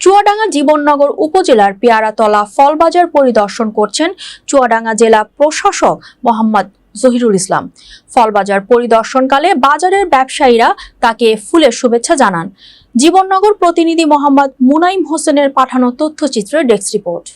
চুয়াডাঙ্গা জীবননগর উপজেলার পেয়ারাতলা ফলবাজার পরিদর্শন করছেন চুয়াডাঙ্গা জেলা প্রশাসক মোহাম্মদ জহিরুল ইসলাম। ফলবাজার পরিদর্শনকালে বাজারের ব্যবসায়ীরা তাকে ফুলের শুভেচ্ছা জানান। জীবননগর প্রতিনিধি মোহাম্মদ মুনাইম হোসেনের পাঠানো তথ্যচিত্রের ডেস্ক রিপোর্ট।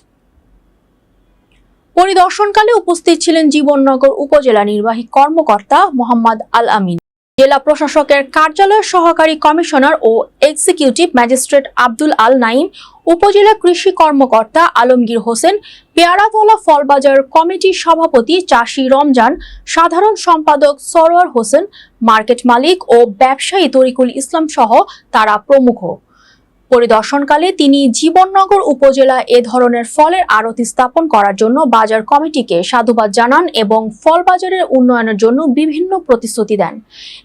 পরিদর্শনকালে উপস্থিত ছিলেন জীবননগর উপজেলা নির্বাহী কর্মকর্তা মোহাম্মদ আল আমিন, জেলা প্রশাসকের কার্যালয়ের সহকারী কমিশনার ও এক্সিকিউটিভ ম্যাজিস্ট্রেট আব্দুল আল নাইম, উপজেলা কৃষি কর্মকর্তা আলমগীর হোসেন, পেয়ারাতলা ফলবাজার কমিটির সভাপতি চাষী রমজান, সাধারণ সম্পাদক সরোয়ার হোসেন, মার্কেট মালিক ও ব্যবসায়ী তরিকুল ইসলাম সহ তারা প্রমুখ। পরিদর্শনকালে তিনি জীবননগর উপজেলা এ ধরনের ফলের আড়ত স্থাপন করার জন্য বাজার কমিটিকে সাধুবাদ জানান এবং ফল বাজারের উন্নয়নের জন্য বিভিন্ন প্রতিশ্রুতি দেন।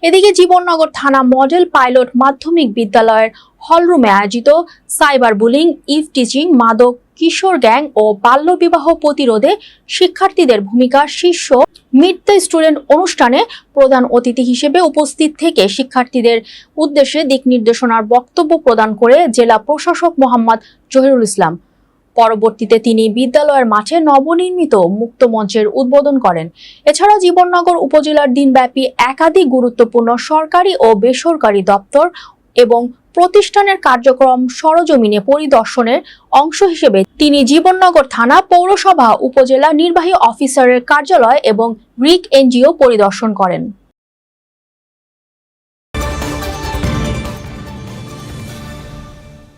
এদিকে জীবননগর থানা মডেল পাইলট মাধ্যমিক বিদ্যালয়ের হলরুমে আয়োজিত সাইবার বুলিং, ইভ টিচিং, মাদক, কিশোর গ্যাং ও বাল্যবিবাহ প্রতিরোধে শিক্ষার্থীদের ভূমিকা শীর্ষ মিট দ্য স্টুডেন্ট অনুষ্ঠানে প্রধান অতিথি হিসেবে উপস্থিত থেকে শিক্ষার্থীদের উদ্দেশ্যে দিক নির্দেশনার বক্তব্য প্রদান করে জেলা প্রশাসক মোহাম্মদ জহিরুল ইসলাম। পরবর্তীতে তিনি বিদ্যালয়ের মাঠে নবনির্মিত মুক্ত মঞ্চের উদ্বোধন করেন। এছাড়া জীবননগর উপজেলার দিনব্যাপী একাধিক গুরুত্বপূর্ণ সরকারি ও বেসরকারি দপ্তর এবং প্রতিষ্ঠানের কার্যক্রম সরজমিনে পরিদর্শনের অংশ হিসেবে তিনি জীবননগর থানা, পৌরসভা, উপজেলা নির্বাহী অফিসারের কার্যালয় এবং রিক এনজিও পরিদর্শন করেন।